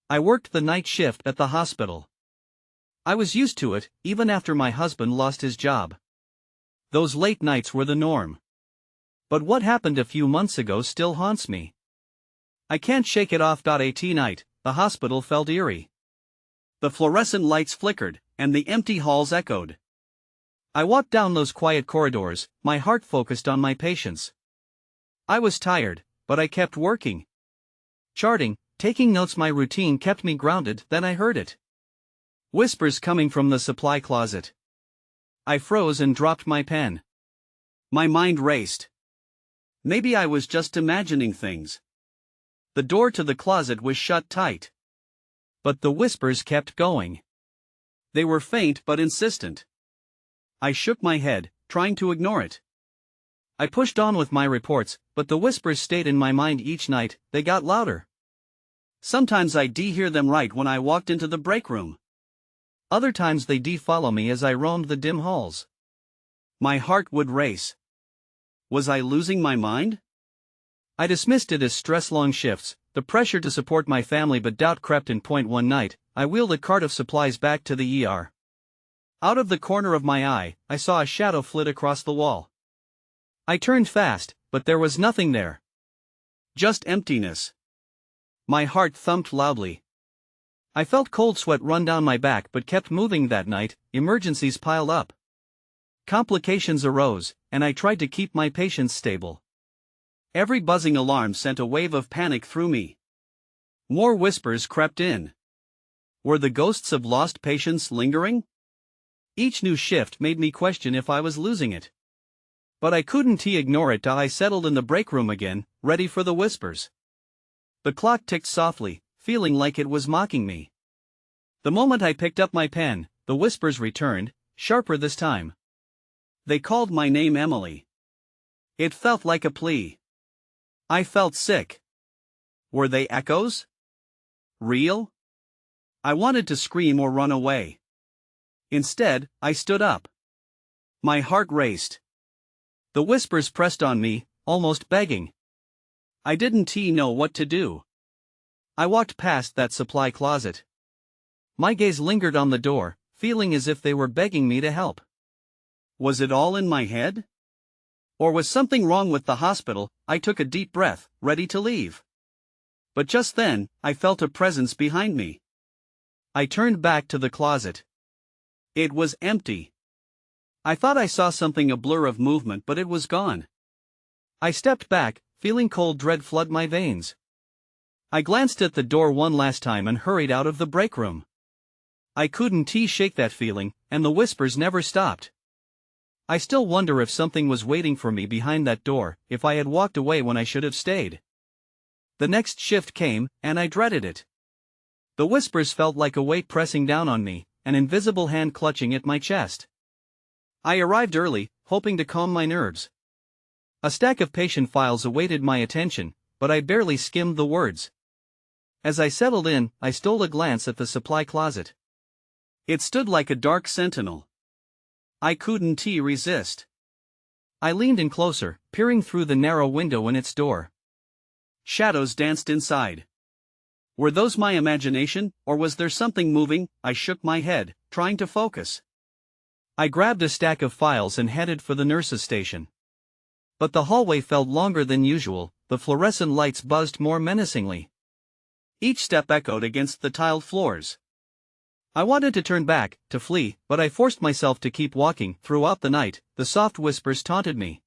I worked the night shift at the hospital. I was used to it, even after my husband lost his job. Those late nights were the norm. But what happened a few months ago still haunts me. I can't shake it off. At night, the hospital felt eerie. The fluorescent lights flickered, and the empty halls echoed. I walked down those quiet corridors, my heart focused on my patients. I was tired, but I kept working. Charting, taking notes. My routine kept me grounded. Then I heard it. Whispers coming from the supply closet. I froze and dropped my pen. My mind raced. Maybe I was just imagining things. The door to the closet was shut tight. But the whispers kept going. They were faint but insistent. I shook my head, trying to ignore it. I pushed on with my reports, but the whispers stayed in my mind each night. They got louder. Sometimes I'd hear them right when I walked into the break room. Other times they'd follow me as I roamed the dim halls. My heart would race. Was I losing my mind? I dismissed it as stress-long shifts, the pressure to support my family, but doubt crept in. One night, I wheeled a cart of supplies back to the ER. Out of the corner of my eye, I saw a shadow flit across the wall. I turned fast, but there was nothing there. Just emptiness. My heart thumped loudly. I felt cold sweat run down my back but kept moving. That night, emergencies piled up. Complications arose, and I tried to keep my patients stable. Every buzzing alarm sent a wave of panic through me. More whispers crept in. Were the ghosts of lost patients lingering? Each new shift made me question if I was losing it. But I couldn't ignore it. I settled in the break room again, ready for the whispers. The clock ticked softly, feeling like it was mocking me. The moment I picked up my pen, the whispers returned, sharper this time. They called my name, Emily. It felt like a plea. I felt sick. Were they echoes? Real? I wanted to scream or run away. Instead, I stood up. My heart raced. The whispers pressed on me, almost begging. I didn't know what to do. I walked past that supply closet. My gaze lingered on the door, feeling as if they were begging me to help. Was it all in my head? Or was something wrong with the hospital? I took a deep breath, ready to leave. But just then, I felt a presence behind me. I turned back to the closet. It was empty. I thought I saw something, a blur of movement, but it was gone. I stepped back, feeling cold dread flood my veins. I glanced at the door one last time and hurried out of the break room. I couldn't shake that feeling, and the whispers never stopped. I still wonder if something was waiting for me behind that door, if I had walked away when I should have stayed. The next shift came, and I dreaded it. The whispers felt like a weight pressing down on me, an invisible hand clutching at my chest. I arrived early, hoping to calm my nerves. A stack of patient files awaited my attention, but I barely skimmed the words. As I settled in, I stole a glance at the supply closet. It stood like a dark sentinel. I couldn't resist. I leaned in closer, peering through the narrow window in its door. Shadows danced inside. Were those my imagination, or was there something moving? I shook my head, trying to focus. I grabbed a stack of files and headed for the nurse's station. But the hallway felt longer than usual, the fluorescent lights buzzed more menacingly. Each step echoed against the tiled floors. I wanted to turn back, to flee, but I forced myself to keep walking. Throughout the night, the soft whispers taunted me.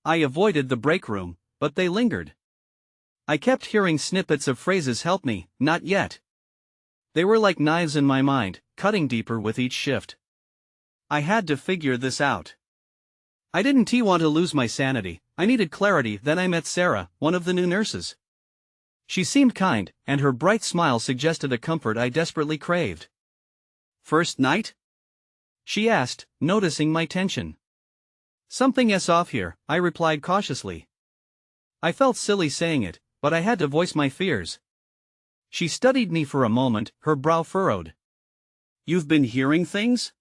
I avoided the break room, but they lingered. I kept hearing snippets of phrases, "Help me, not yet." They were like knives in my mind, cutting deeper with each shift. I had to figure this out. I didn't want to lose my sanity, I needed clarity. Then I met Sarah, one of the new nurses. She seemed kind, and her bright smile suggested a comfort I desperately craved. "First night?" she asked, noticing my tension. "Something's off here," I replied cautiously. I felt silly saying it, but I had to voice my fears. She studied me for a moment, her brow furrowed. "You've been hearing things?"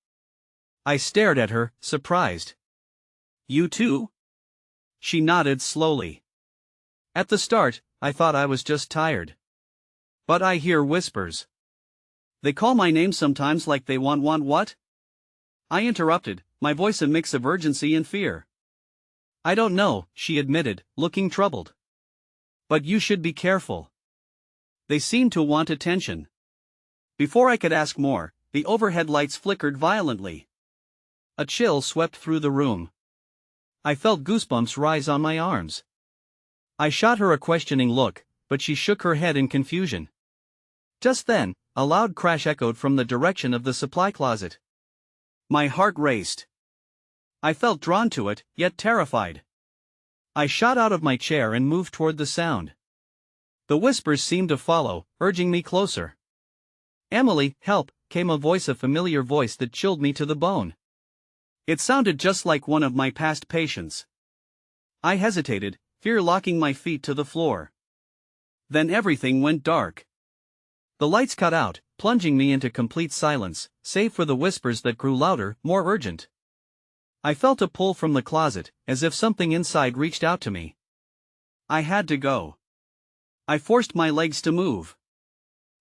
I stared at her, surprised. "You too?" She nodded slowly. "At the start, I thought I was just tired. But I hear whispers. They call my name sometimes like they want what? I interrupted, my voice a mix of urgency and fear. I don't know, she admitted, looking troubled. But you should be careful. They seem to want attention. Before I could ask more, the overhead lights flickered violently. A chill swept through the room. I felt goosebumps rise on my arms. I shot her a questioning look, but she shook her head in confusion. Just then, a loud crash echoed from the direction of the supply closet. My heart raced. I felt drawn to it, yet terrified. I shot out of my chair and moved toward the sound. The whispers seemed to follow, urging me closer. "Emily, help," came a familiar voice that chilled me to the bone. It sounded just like one of my past patients. I hesitated, fear locking my feet to the floor. Then everything went dark. The lights cut out, plunging me into complete silence, save for the whispers that grew louder, more urgent. I felt a pull from the closet, as if something inside reached out to me. I had to go. I forced my legs to move.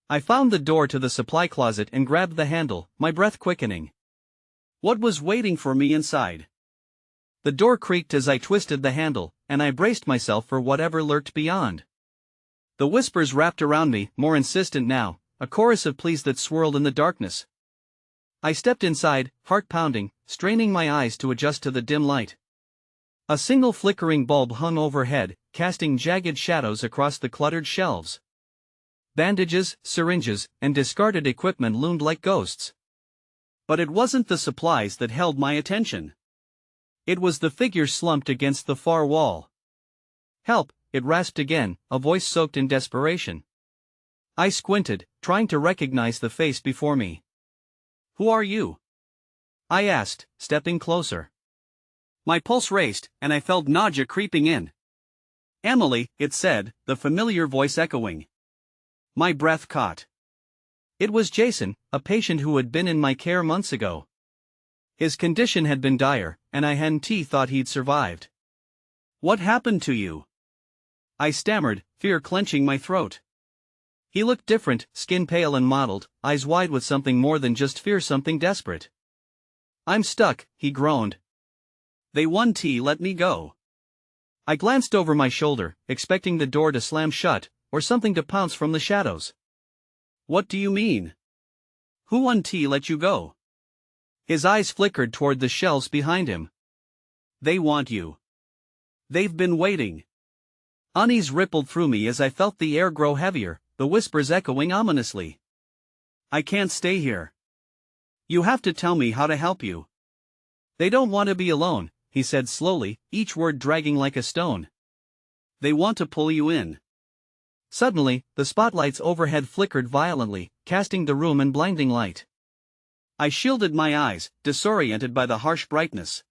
I found the door to the supply closet and grabbed the handle, my breath quickening. What was waiting for me inside? The door creaked as I twisted the handle, and I braced myself for whatever lurked beyond. The whispers wrapped around me, more insistent now, a chorus of pleas that swirled in the darkness. I stepped inside, heart pounding, straining my eyes to adjust to the dim light. A single flickering bulb hung overhead, casting jagged shadows across the cluttered shelves. Bandages, syringes, and discarded equipment loomed like ghosts. But it wasn't the supplies that held my attention. It was the figure slumped against the far wall. "Help," it rasped again, a voice soaked in desperation. I squinted, trying to recognize the face before me. "Who are you?" I asked, stepping closer. My pulse raced, and I felt nausea creeping in. "Emily," it said, the familiar voice echoing. My breath caught. It was Jason, a patient who had been in my care months ago. His condition had been dire, and I hadn't thought he'd survived. "What happened to you?" I stammered, fear clenching my throat. He looked different, skin pale and mottled, eyes wide with something more than just fear, something desperate. "I'm stuck," he groaned. "They won't let me go." I glanced over my shoulder, expecting the door to slam shut, or something to pounce from the shadows. "What do you mean? Who won't let you go?" His eyes flickered toward the shelves behind him. "They want you. They've been waiting." Unease rippled through me as I felt the air grow heavier, the whispers echoing ominously. "I can't stay here. You have to tell me how to help you." "They don't want to be alone," he said slowly, each word dragging like a stone. "They want to pull you in." Suddenly, the spotlights overhead flickered violently, casting the room in blinding light. I shielded my eyes, disoriented by the harsh brightness.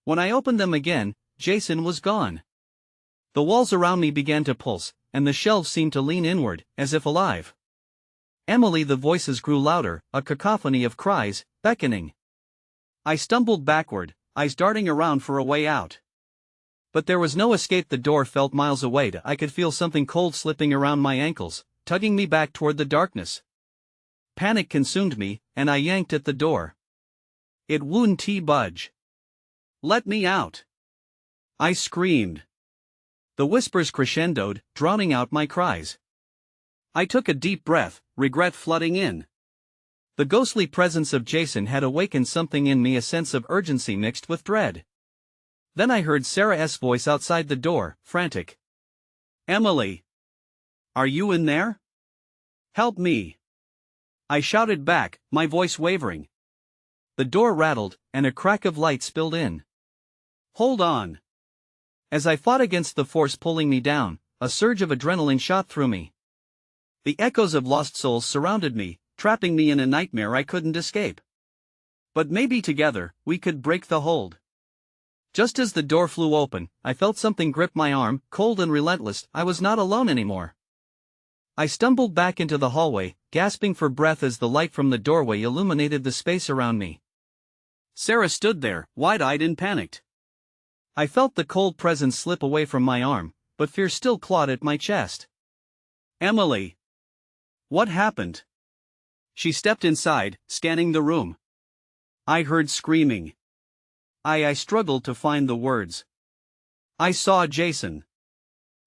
When I opened them again, Jason was gone. The walls around me began to pulse, and the shelves seemed to lean inward, as if alive. "Emily," the voices grew louder, a cacophony of cries, beckoning. I stumbled backward, eyes darting around for a way out. But there was no escape. The door felt miles away. I could feel something cold slipping around my ankles, tugging me back toward the darkness. Panic consumed me, and I yanked at the door. It wouldn't budge. "Let me out!" I screamed. The whispers crescendoed, drowning out my cries. I took a deep breath, regret flooding in. The ghostly presence of Jason had awakened something in me, a sense of urgency mixed with dread. Then I heard Sarah's voice outside the door, frantic. "Emily! Are you in there? Help me!" I shouted back, my voice wavering. The door rattled, and a crack of light spilled in. "Hold on!" As I fought against the force pulling me down, a surge of adrenaline shot through me. The echoes of lost souls surrounded me, trapping me in a nightmare I couldn't escape. But maybe together, we could break the hold. Just as the door flew open, I felt something grip my arm, cold and relentless. I was not alone anymore. I stumbled back into the hallway, gasping for breath as the light from the doorway illuminated the space around me. Sarah stood there, wide-eyed and panicked. I felt the cold presence slip away from my arm, but fear still clawed at my chest. "Emily! What happened? She stepped inside, scanning the room. I heard screaming. I struggled to find the words. I saw Jason.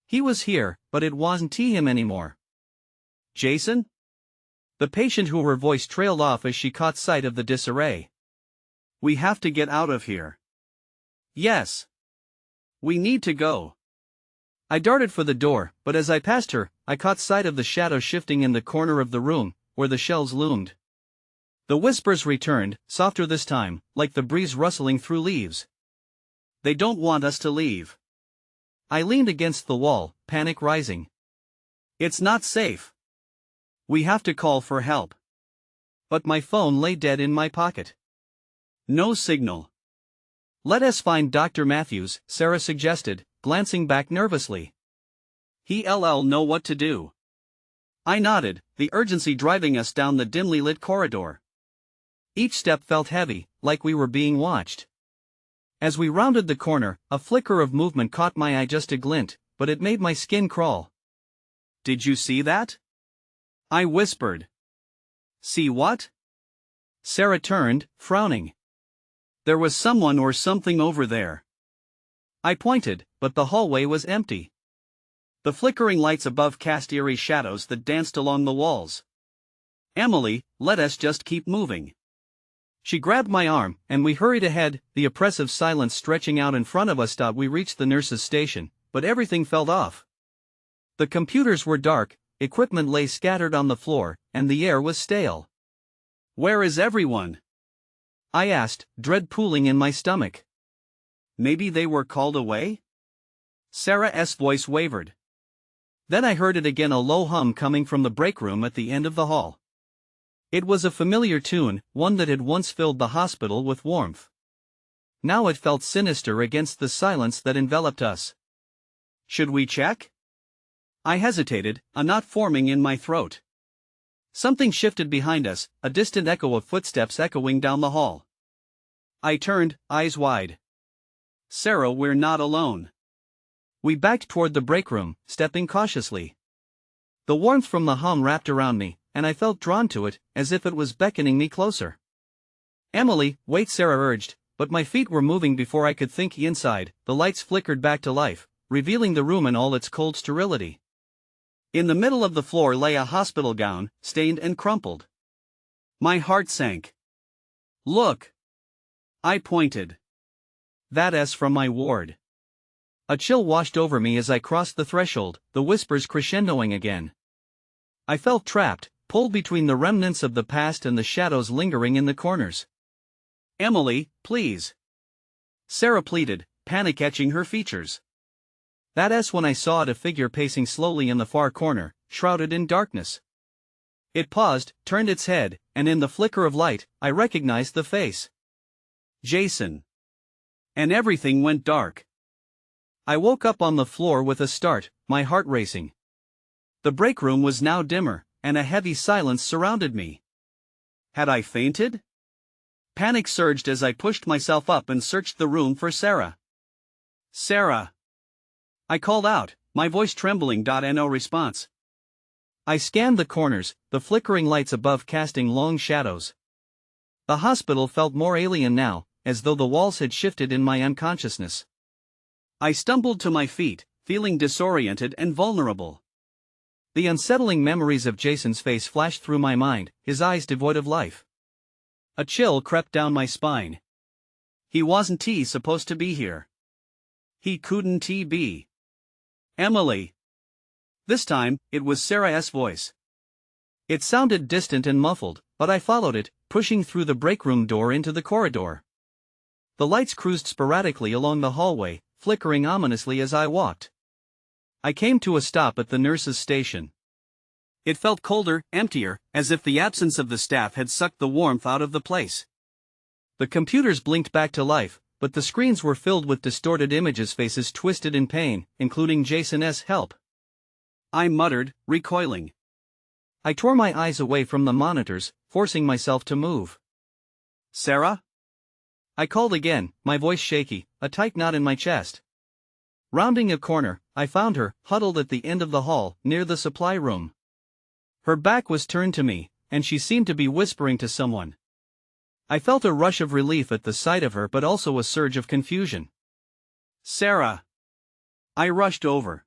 He was here, but it wasn't him anymore. Jason? The patient, who her voice trailed off as she caught sight of the disarray. We have to get out of here. Yes. We need to go. I darted for the door, but as I passed her, I caught sight of the shadow shifting in the corner of the room, where the shelves loomed. The whispers returned, softer this time, like the breeze rustling through leaves. They don't want us to leave. I leaned against the wall, panic rising. It's not safe. We have to call for help. But my phone lay dead in my pocket. No signal. Let us find Dr. Matthews, Sarah suggested, glancing back nervously. He'll know what to do. I nodded, the urgency driving us down the dimly lit corridor. Each step felt heavy, like we were being watched. As we rounded the corner, a flicker of movement caught my eye, just a glint, but it made my skin crawl. Did you see that? I whispered. See what? Sarah turned, frowning. There was someone or something over there. I pointed, but the hallway was empty. The flickering lights above cast eerie shadows that danced along the walls. Emily, let us just keep moving. She grabbed my arm, and we hurried ahead, the oppressive silence stretching out in front of us. We reached the nurse's station, but everything felt off. The computers were dark, equipment lay scattered on the floor, and the air was stale. Where is everyone? I asked, dread pooling in my stomach. Maybe they were called away? Sarah's voice wavered. Then I heard it again, a low hum coming from the break room at the end of the hall. It was a familiar tune, one that had once filled the hospital with warmth. Now it felt sinister against the silence that enveloped us. Should we check? I hesitated, a knot forming in my throat. Something shifted behind us, a distant echo of footsteps echoing down the hall. I turned, eyes wide. Sarah, we're not alone. We backed toward the break room, stepping cautiously. The warmth from the hum wrapped around me, and I felt drawn to it, as if it was beckoning me closer. Emily, wait, Sarah urged, but my feet were moving before I could think. Inside, the lights flickered back to life, revealing the room in all its cold sterility. In the middle of the floor lay a hospital gown, stained and crumpled. My heart sank. Look! I pointed. That's from my ward. A chill washed over me as I crossed the threshold, the whispers crescendoing again. I felt trapped, pulled between the remnants of the past and the shadows lingering in the corners. Emily, please. Sarah pleaded, panic etching her features. That's when I saw a figure pacing slowly in the far corner, shrouded in darkness. It paused, turned its head, and in the flicker of light, I recognized the face. Jason. And everything went dark. I woke up on the floor with a start, my heart racing. The break room was now dimmer, and a heavy silence surrounded me. Had I fainted? Panic surged as I pushed myself up and searched the room for Sarah. Sarah! I called out, my voice trembling. No response. I scanned the corners, the flickering lights above casting long shadows. The hospital felt more alien now, as though the walls had shifted in my unconsciousness. I stumbled to my feet, feeling disoriented and vulnerable. The unsettling memories of Jason's face flashed through my mind, his eyes devoid of life. A chill crept down my spine. He wasn't supposed to be here. He couldn't be. Emily. This time, it was Sarah's voice. It sounded distant and muffled, but I followed it, pushing through the break room door into the corridor. The lights cruised sporadically along the hallway, flickering ominously as I walked. I came to a stop at the nurse's station. It felt colder, emptier, as if the absence of the staff had sucked the warmth out of the place. The computers blinked back to life, but the screens were filled with distorted images, faces twisted in pain, including Jason's. Help! I muttered, recoiling. I tore my eyes away from the monitors, forcing myself to move. Sarah? I called again, my voice shaky, a tight knot in my chest. Rounding a corner, I found her, huddled at the end of the hall, near the supply room. Her back was turned to me, and she seemed to be whispering to someone. I felt a rush of relief at the sight of her but also a surge of confusion. "Sarah!" I rushed over.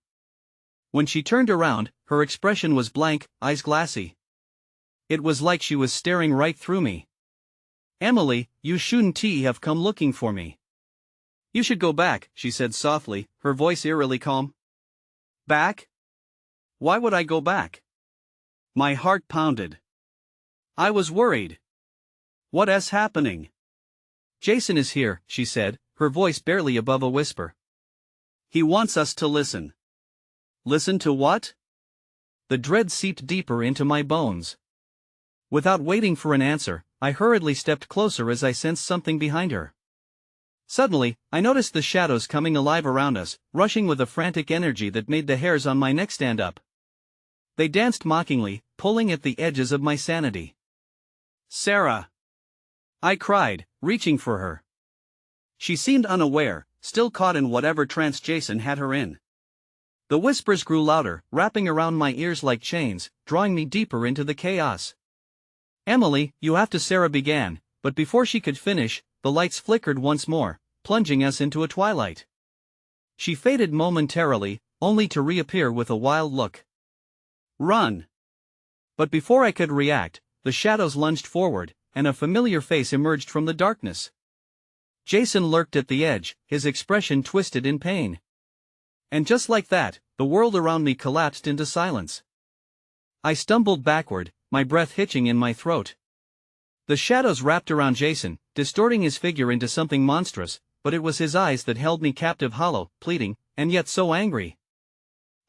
When she turned around, her expression was blank, eyes glassy. It was like she was staring right through me. "Emily, you shouldn't have come looking for me." "You should go back," she said softly, her voice eerily calm. "Back? Why would I go back?" My heart pounded. I was worried. "What is happening?" "Jason is here," she said, her voice barely above a whisper. "He wants us to listen." Listen to what? The dread seeped deeper into my bones. Without waiting for an answer, I hurriedly stepped closer as I sensed something behind her. Suddenly, I noticed the shadows coming alive around us, rushing with a frantic energy that made the hairs on my neck stand up. They danced mockingly, pulling at the edges of my sanity. "Sarah!" I cried, reaching for her. She seemed unaware, still caught in whatever trance Jason had her in. The whispers grew louder, wrapping around my ears like chains, drawing me deeper into the chaos. "Emily, you have to," Sarah began, but before she could finish, the lights flickered once more, plunging us into a twilight. She faded momentarily, only to reappear with a wild look. "Run!" But before I could react, the shadows lunged forward, and a familiar face emerged from the darkness. Jason lurked at the edge, his expression twisted in pain. And just like that, the world around me collapsed into silence. I stumbled backward, my breath hitching in my throat. The shadows wrapped around Jason, distorting his figure into something monstrous, but it was his eyes that held me captive, hollow, pleading, and yet so angry.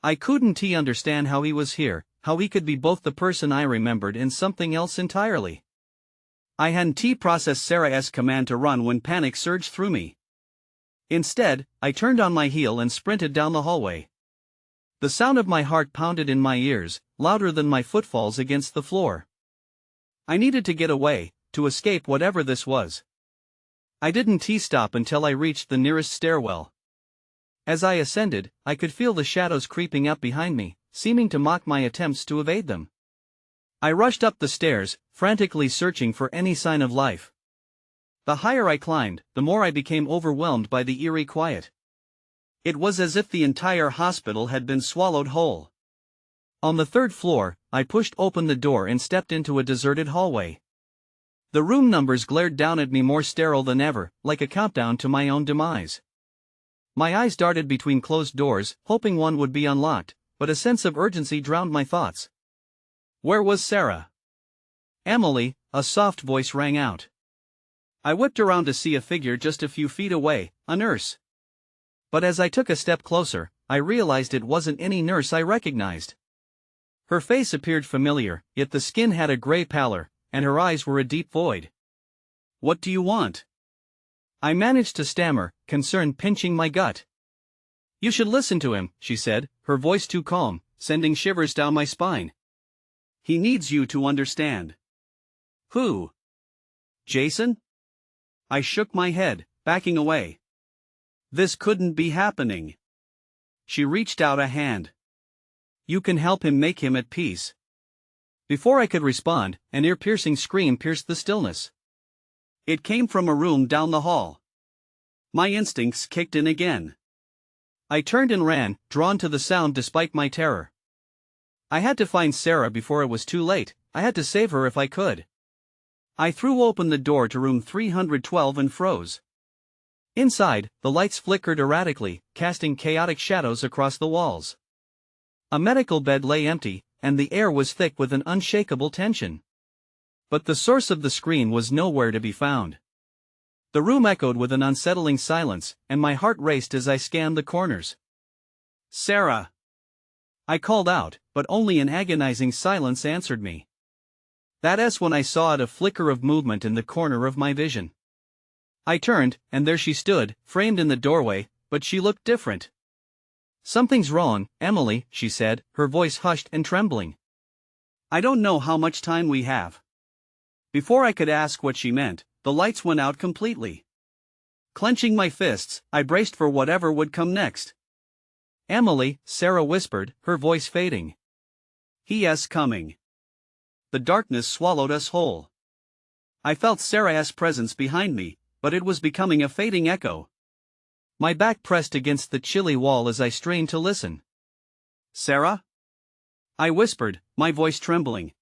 I couldn't understand how he was here, how he could be both the person I remembered and something else entirely. I hadn't processed Sarah's command to run when panic surged through me. Instead, I turned on my heel and sprinted down the hallway. The sound of my heart pounded in my ears, louder than my footfalls against the floor. I needed to get away, to escape whatever this was. I didn't stop until I reached the nearest stairwell. As I ascended, I could feel the shadows creeping up behind me, seeming to mock my attempts to evade them. I rushed up the stairs, frantically searching for any sign of life. The higher I climbed, the more I became overwhelmed by the eerie quiet. It was as if the entire hospital had been swallowed whole. On the third floor, I pushed open the door and stepped into a deserted hallway. The room numbers glared down at me more sterile than ever, like a countdown to my own demise. My eyes darted between closed doors, hoping one would be unlocked, but a sense of urgency drowned my thoughts. Where was Sarah? "Emily," a soft voice rang out. I whipped around to see a figure just a few feet away, a nurse. But as I took a step closer, I realized it wasn't any nurse I recognized. Her face appeared familiar, yet the skin had a gray pallor, and her eyes were a deep void. "What do you want?" I managed to stammer, concern pinching my gut. "You should listen to him," she said, her voice too calm, sending shivers down my spine. "He needs you to understand." "Who? Jason?" I shook my head, backing away. This couldn't be happening. She reached out a hand. "You can help him, make him at peace." Before I could respond, an ear-piercing scream pierced the stillness. It came from a room down the hall. My instincts kicked in again. I turned and ran, drawn to the sound despite my terror. I had to find Sarah before it was too late. I had to save her if I could. I threw open the door to room 312 and froze. Inside, the lights flickered erratically, casting chaotic shadows across the walls. A medical bed lay empty, and the air was thick with an unshakable tension. But the source of the scream was nowhere to be found. The room echoed with an unsettling silence, and my heart raced as I scanned the corners. "Sarah!" I called out, but only an agonizing silence answered me. That's when I saw a flicker of movement in the corner of my vision. I turned, and there she stood, framed in the doorway, but she looked different. "Something's wrong, Emily," she said, her voice hushed and trembling. "I don't know how much time we have." Before I could ask what she meant, the lights went out completely. Clenching my fists, I braced for whatever would come next. "Emily," Sarah whispered, her voice fading. "He is coming." the darkness swallowed us whole. I felt Sarah's presence behind me, but it was becoming a fading echo. My back pressed against the chilly wall as I strained to listen. "Sarah?" I whispered, my voice trembling.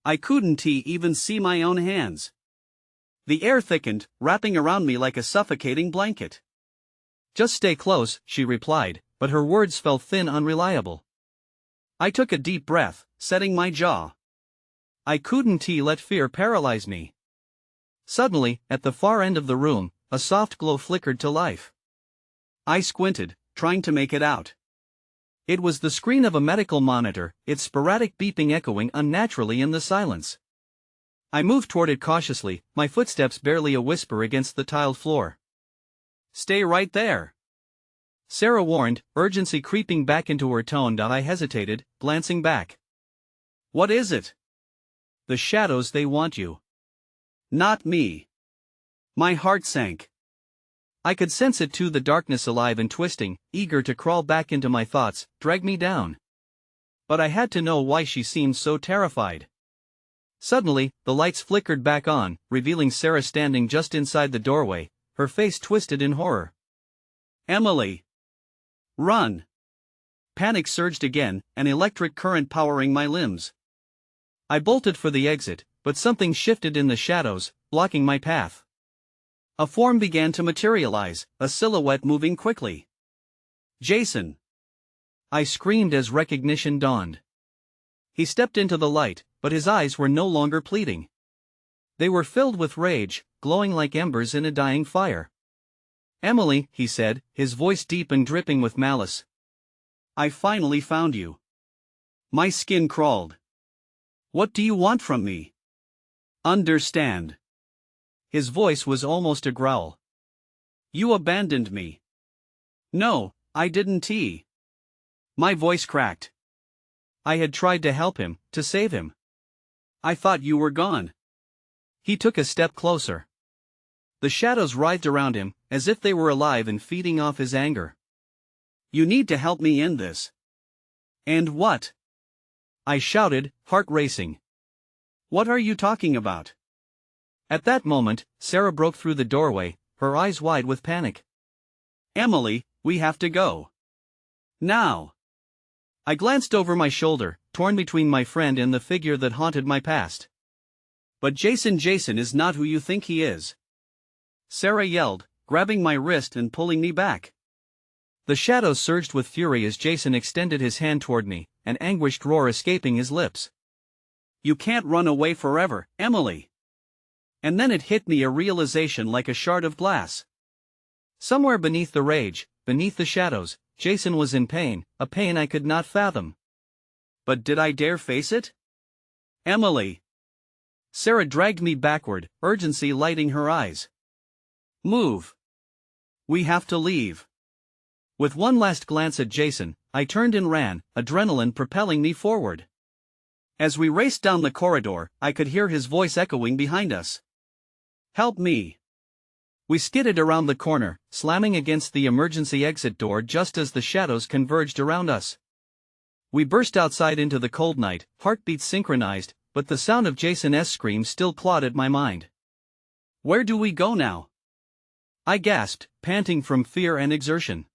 I couldn't even see my own hands. The air thickened, wrapping around me like a suffocating blanket. "Just stay close," she replied, but her words felt thin, unreliable. I took a deep breath, setting my jaw. I couldn't let fear paralyze me. Suddenly, at the far end of the room, a soft glow flickered to life. I squinted, trying to make it out. It was the screen of a medical monitor, its sporadic beeping echoing unnaturally in the silence. I moved toward it cautiously, my footsteps barely a whisper against the tiled floor. "Stay right there," Sarah warned, urgency creeping back into her tone. I hesitated, glancing back. "What is it?" "The shadows, they want you." "Not me." My heart sank. I could sense it too, the darkness alive and twisting, eager to crawl back into my thoughts, drag me down. But I had to know why she seemed so terrified. Suddenly, the lights flickered back on, revealing Sarah standing just inside the doorway, her face twisted in horror. "Emily! Run!" Panic surged again, an electric current powering my limbs. I bolted for the exit, but something shifted in the shadows, blocking my path. A form began to materialize, a silhouette moving quickly. "Jason!" I screamed as recognition dawned. He stepped into the light, but his eyes were no longer pleading. They were filled with rage, glowing like embers in a dying fire. "Emily," he said, his voice deep and dripping with malice. "I finally found you." My skin crawled. "What do you want from me?" "Understand." His voice was almost a growl. "You abandoned me." "No, I didn't." My voice cracked. I had tried to help him, to save him. "I thought you were gone." He took a step closer. The shadows writhed around him, as if they were alive and feeding off his anger. "You need to help me end this." "And what?" I shouted, heart racing. "What are you talking about?" At that moment, Sarah broke through the doorway, her eyes wide with panic. "Emily, we have to go. Now." I glanced over my shoulder, torn between my friend and the figure that haunted my past. "But Jason is not who you think he is," Sarah yelled, grabbing my wrist and pulling me back. The shadows surged with fury as Jason extended his hand toward me, an anguished roar escaping his lips. "You can't run away forever, Emily." And then it hit me, a realization like a shard of glass. Somewhere beneath the rage, beneath the shadows, Jason was in pain, a pain I could not fathom. But did I dare face it? "Emily!" Sarah dragged me backward, urgency lighting her eyes. "Move. We have to leave." With one last glance at Jason, I turned and ran, adrenaline propelling me forward. As we raced down the corridor, I could hear his voice echoing behind us. "Help me." We skidded around the corner, slamming against the emergency exit door just as the shadows converged around us. We burst outside into the cold night, heartbeats synchronized, but the sound of Jason's scream still clawed at my mind. "Where do we go now?" I gasped, panting from fear and exertion.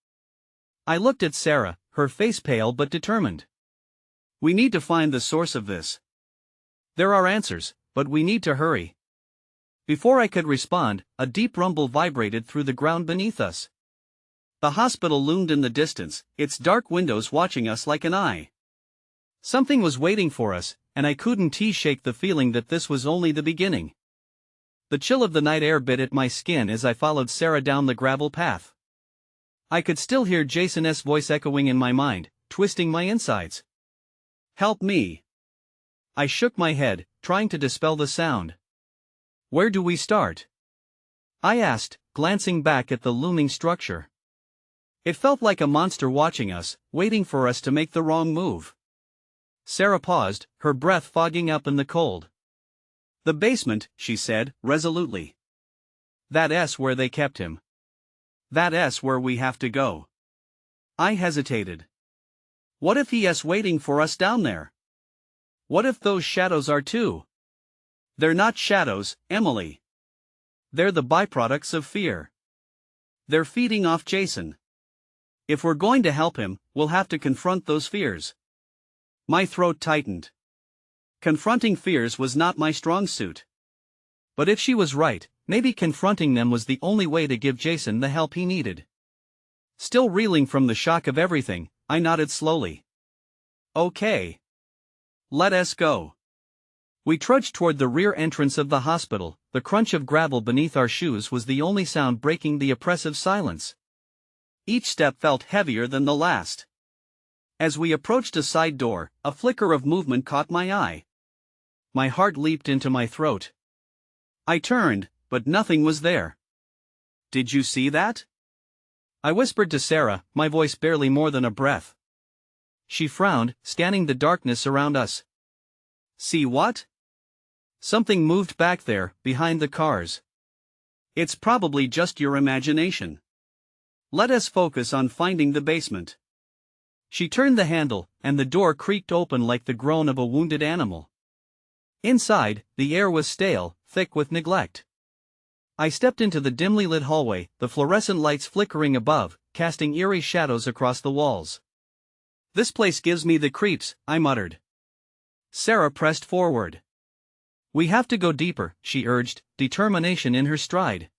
I looked at Sarah, her face pale but determined. "We need to find the source of this. There are answers, but we need to hurry." Before I could respond, a deep rumble vibrated through the ground beneath us. The hospital loomed in the distance, its dark windows watching us like an eye. Something was waiting for us, and I couldn't shake the feeling that this was only the beginning. The chill of the night air bit at my skin as I followed Sarah down the gravel path. I could still hear Jason's voice echoing in my mind, twisting my insides. "Help me." I shook my head, trying to dispel the sound. "Where do we start?" I asked, glancing back at the looming structure. It felt like a monster watching us, waiting for us to make the wrong move. Sarah paused, her breath fogging up in the cold. "The basement," she said, resolutely. "That's where they kept him. That's where we have to go." I hesitated. "What if he is waiting for us down there?" What if those shadows are too? They're not shadows, Emily. They're the byproducts of fear. They're feeding off Jason. If we're going to help him, we'll have to confront those fears. My throat tightened. Confronting fears was not my strong suit. But if she was right, maybe confronting them was the only way to give Jason the help he needed. Still reeling from the shock of everything, I nodded slowly. Okay. Let us go. We trudged toward the rear entrance of the hospital. The crunch of gravel beneath our shoes was the only sound breaking the oppressive silence. Each step felt heavier than the last. As we approached a side door, a flicker of movement caught my eye. My heart leaped into my throat. I turned, but nothing was there. Did you see that? I whispered to Sarah, my voice barely more than a breath. She frowned, scanning the darkness around us. See what? Something moved back there, behind the cars. It's probably just your imagination. Let us focus on finding the basement. She turned the handle, and the door creaked open like the groan of a wounded animal. Inside, the air was stale, thick with neglect. I stepped into the dimly lit hallway, the fluorescent lights flickering above, casting eerie shadows across the walls. This place gives me the creeps, I muttered. Sarah pressed forward. We have to go deeper, she urged, determination in her stride.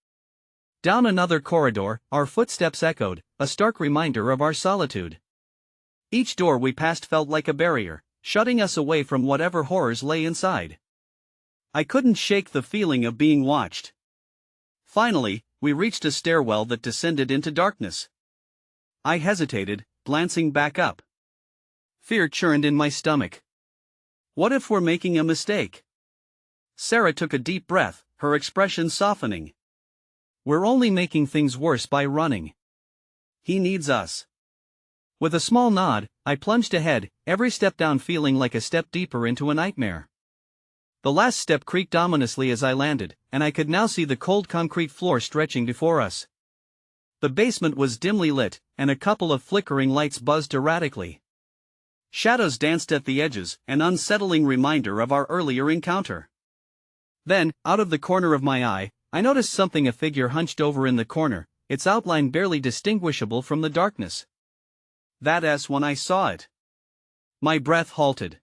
Down another corridor, our footsteps echoed, a stark reminder of our solitude. Each door we passed felt like a barrier, shutting us away from whatever horrors lay inside. I couldn't shake the feeling of being watched. Finally, we reached a stairwell that descended into darkness. I hesitated, glancing back up. Fear churned in my stomach. What if we're making a mistake? Sarah took a deep breath, her expression softening. We're only making things worse by running. He needs us. With a small nod, I plunged ahead, every step down feeling like a step deeper into a nightmare. The last step creaked ominously as I landed, and I could now see the cold concrete floor stretching before us. The basement was dimly lit, and a couple of flickering lights buzzed erratically. Shadows danced at the edges, an unsettling reminder of our earlier encounter. Then, out of the corner of my eye, I noticed something, a figure hunched over in the corner, its outline barely distinguishable from the darkness. That's when I saw it. My breath halted.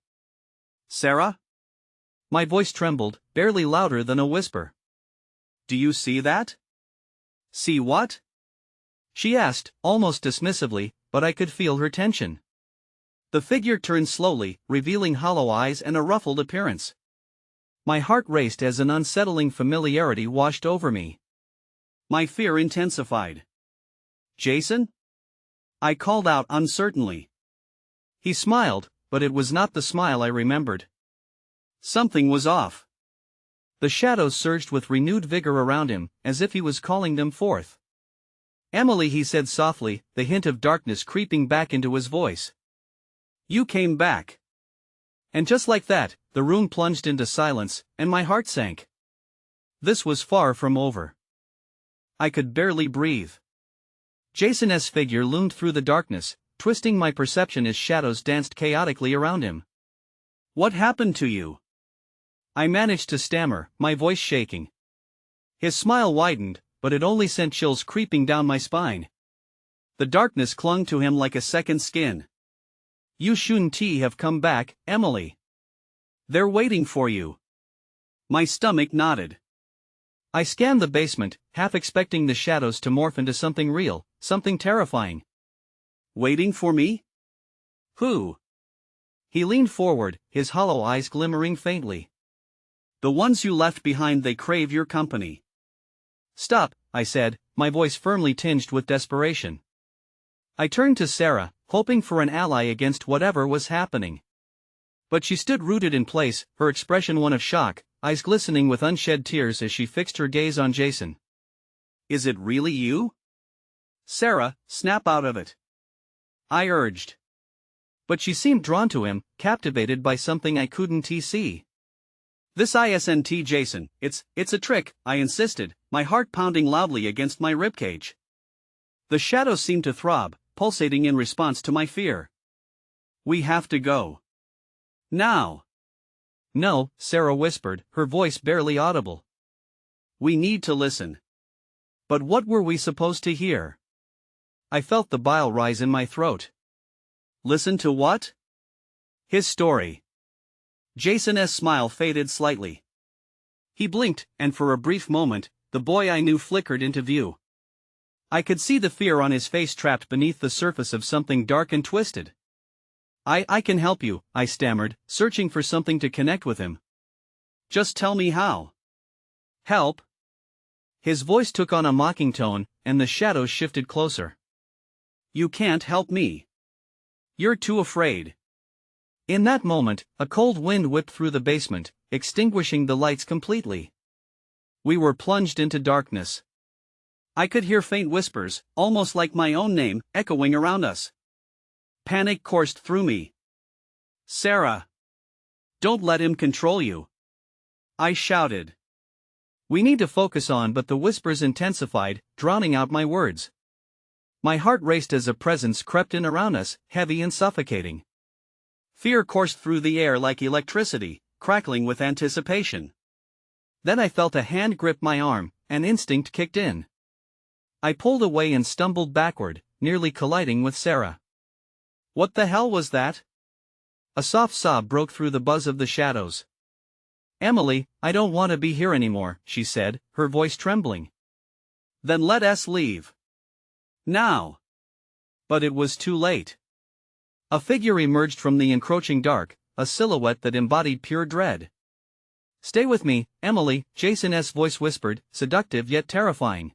Sarah? My voice trembled, barely louder than a whisper. Do you see that? See what? She asked, almost dismissively, but I could feel her tension. The figure turned slowly, revealing hollow eyes and a ruffled appearance. My heart raced as an unsettling familiarity washed over me. My fear intensified. Jason? I called out uncertainly. He smiled, but it was not the smile I remembered. Something was off. The shadows surged with renewed vigor around him, as if he was calling them forth. Emily, he said softly, the hint of darkness creeping back into his voice. You came back. And just like that, the room plunged into silence, and my heart sank. This was far from over. I could barely breathe. Jason's figure loomed through the darkness, twisting my perception as shadows danced chaotically around him. What happened to you? I managed to stammer, my voice shaking. His smile widened, but it only sent chills creeping down my spine. The darkness clung to him like a second skin. You shouldn't have come back, Emily. They're waiting for you. My stomach nodded. I scanned the basement, half expecting the shadows to morph into something real, something terrifying. Waiting for me? Who? He leaned forward, his hollow eyes glimmering faintly. The ones you left behind, they crave your company. Stop, I said, my voice firmly tinged with desperation. I turned to Sarah, hoping for an ally against whatever was happening. But she stood rooted in place, her expression one of shock, eyes glistening with unshed tears as she fixed her gaze on Jason. Is it really you? Sarah, snap out of it. I urged. But she seemed drawn to him, captivated by something I couldn't see. This isn't Jason, it's a trick, I insisted, my heart pounding loudly against my ribcage. The shadows seemed to throb, pulsating in response to my fear. We have to go. Now. No, Sarah whispered, her voice barely audible. We need to listen. But what were we supposed to hear? I felt the bile rise in my throat. Listen to what? His story. Jason's smile faded slightly. He blinked, and for a brief moment, the boy I knew flickered into view. I could see the fear on his face trapped beneath the surface of something dark and twisted. I can help you, I stammered, searching for something to connect with him. Just tell me how. Help? His voice took on a mocking tone, and the shadows shifted closer. You can't help me. You're too afraid. In that moment, a cold wind whipped through the basement, extinguishing the lights completely. We were plunged into darkness. I could hear faint whispers, almost like my own name, echoing around us. Panic coursed through me. Sarah! Don't let him control you. I shouted. We need to focus on, but the whispers intensified, drowning out my words. My heart raced as a presence crept in around us, heavy and suffocating. Fear coursed through the air like electricity, crackling with anticipation. Then I felt a hand grip my arm, an instinct kicked in. I pulled away and stumbled backward, nearly colliding with Sarah. What the hell was that? A soft sob broke through the buzz of the shadows. Emily, I don't want to be here anymore, she said, her voice trembling. Then let us leave. Now. But it was too late. A figure emerged from the encroaching dark, a silhouette that embodied pure dread. Stay with me, Emily, Jason's voice whispered, seductive yet terrifying.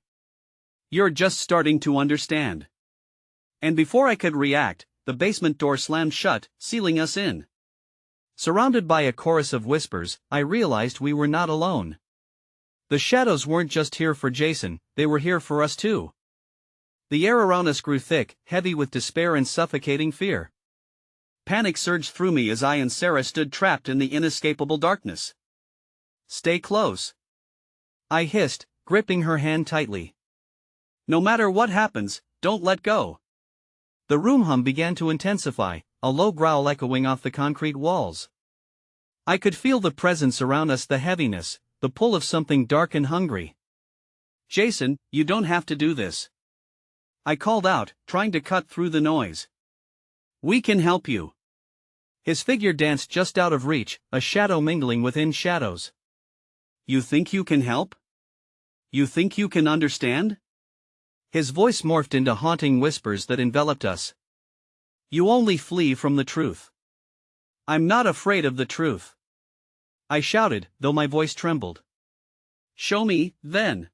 You're just starting to understand. And before I could react, the basement door slammed shut, sealing us in. Surrounded by a chorus of whispers, I realized we were not alone. The shadows weren't just here for Jason, they were here for us too. The air around us grew thick, heavy with despair and suffocating fear. Panic surged through me as I and Sarah stood trapped in the inescapable darkness. Stay close. I hissed, gripping her hand tightly. No matter what happens, don't let go. The room hum began to intensify, a low growl echoing off the concrete walls. I could feel the presence around us, the heaviness, the pull of something dark and hungry. Jason, you don't have to do this. I called out, trying to cut through the noise. We can help you. His figure danced just out of reach, a shadow mingling within shadows. You think you can help? You think you can understand? His voice morphed into haunting whispers that enveloped us. You only flee from the truth. I'm not afraid of the truth. I shouted, though my voice trembled. Show me, then.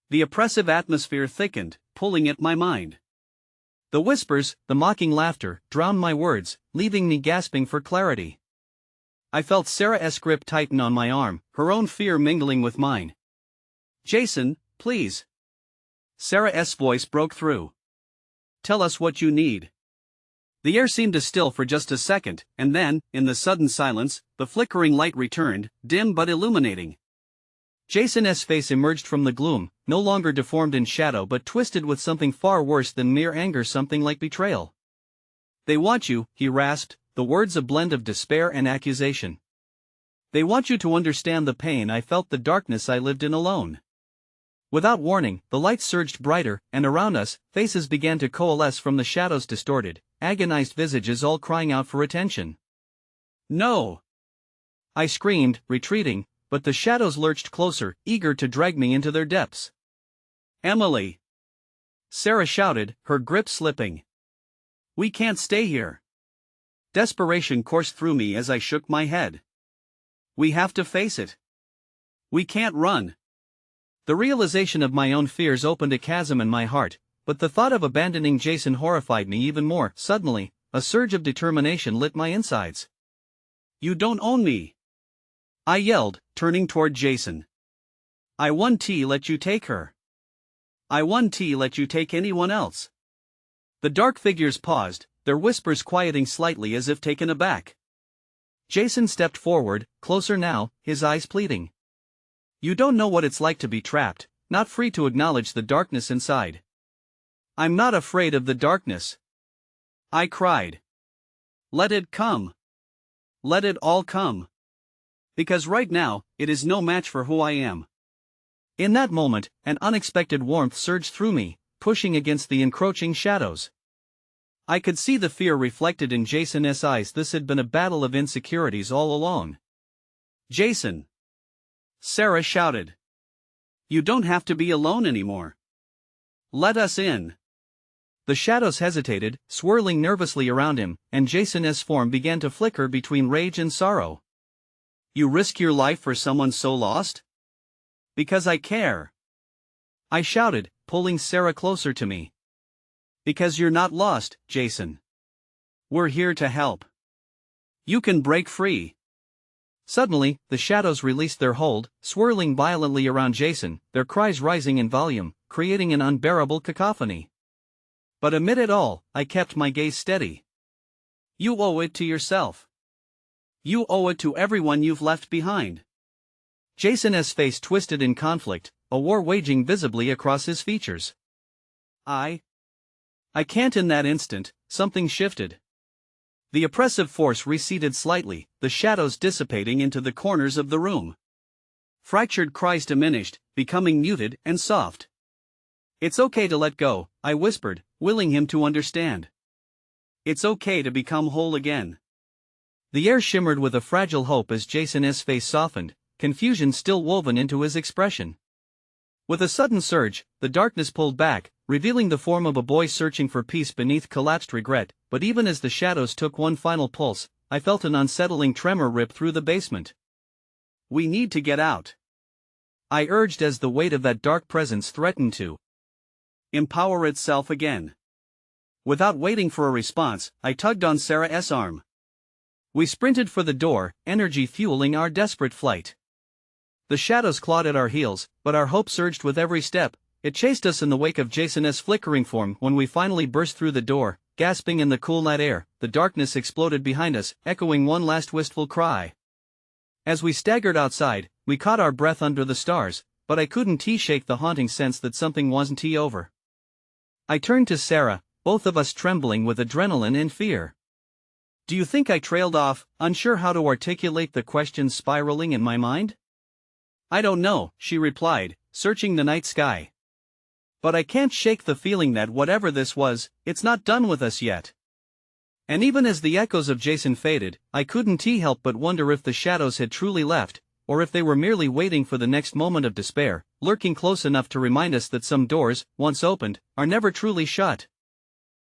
The oppressive atmosphere thickened, pulling at my mind. The whispers, the mocking laughter, drowned my words, leaving me gasping for clarity. I felt Sarah's grip tighten on my arm, her own fear mingling with mine. Jason, please. Sarah's voice broke through. Tell us what you need. The air seemed to still for just a second, and then, in the sudden silence, the flickering light returned, dim but illuminating. Jason's face emerged from the gloom, no longer deformed in shadow but twisted with something far worse than mere anger, something like betrayal. They want you, he rasped, the words a blend of despair and accusation. They want you to understand the pain I felt, the darkness I lived in alone. Without warning, the lights surged brighter, and around us, faces began to coalesce from the shadows, distorted, agonized visages all crying out for attention. No! I screamed, retreating, but the shadows lurched closer, eager to drag me into their depths. Emily! Sarah shouted, her grip slipping. We can't stay here. Desperation coursed through me as I shook my head. We have to face it. We can't run. The realization of my own fears opened a chasm in my heart, but the thought of abandoning Jason horrified me even more. Suddenly, a surge of determination lit my insides. You don't own me! I yelled, turning toward Jason. I won't let you take her. I won't let you take anyone else. The dark figures paused, their whispers quieting slightly as if taken aback. Jason stepped forward, closer now, his eyes pleading. You don't know what it's like to be trapped, not free to acknowledge the darkness inside. I'm not afraid of the darkness. I cried. Let it come. Let it all come. Because right now, it is no match for who I am. In that moment, an unexpected warmth surged through me, pushing against the encroaching shadows. I could see the fear reflected in Jason's eyes. This had been a battle of insecurities all along. Jason! Sarah shouted. You don't have to be alone anymore. Let us in. The shadows hesitated, swirling nervously around him, and Jason's form began to flicker between rage and sorrow. You risk your life for someone so lost? Because I care. I shouted, pulling Sarah closer to me. Because you're not lost, Jason. We're here to help. You can break free. Suddenly, the shadows released their hold, swirling violently around Jason, their cries rising in volume, creating an unbearable cacophony. But amid it all, I kept my gaze steady. You owe it to yourself. You owe it to everyone you've left behind. Jason's face twisted in conflict, a war waging visibly across his features. I can't. In that instant, something shifted. The oppressive force receded slightly, the shadows dissipating into the corners of the room. Fractured cries diminished, becoming muted and soft. It's okay to let go, I whispered, willing him to understand. It's okay to become whole again. The air shimmered with a fragile hope as Jason's face softened, confusion still woven into his expression. With a sudden surge, the darkness pulled back, revealing the form of a boy searching for peace beneath collapsed regret, but even as the shadows took one final pulse, I felt an unsettling tremor rip through the basement. We need to get out. I urged as the weight of that dark presence threatened to empower itself again. Without waiting for a response, I tugged on Sarah's arm. We sprinted for the door, energy fueling our desperate flight. The shadows clawed at our heels, but our hope surged with every step. It chased us in the wake of Jason's flickering form. When we finally burst through the door, gasping in the cool night air, the darkness exploded behind us, echoing one last wistful cry. As we staggered outside, we caught our breath under the stars, but I couldn't shake the haunting sense that something wasn't over. I turned to Sarah, both of us trembling with adrenaline and fear. Do you think I trailed off, unsure how to articulate the questions spiraling in my mind? I don't know, she replied, searching the night sky. But I can't shake the feeling that whatever this was, it's not done with us yet. And even as the echoes of Jason faded, I couldn't help but wonder if the shadows had truly left, or if they were merely waiting for the next moment of despair, lurking close enough to remind us that some doors, once opened, are never truly shut.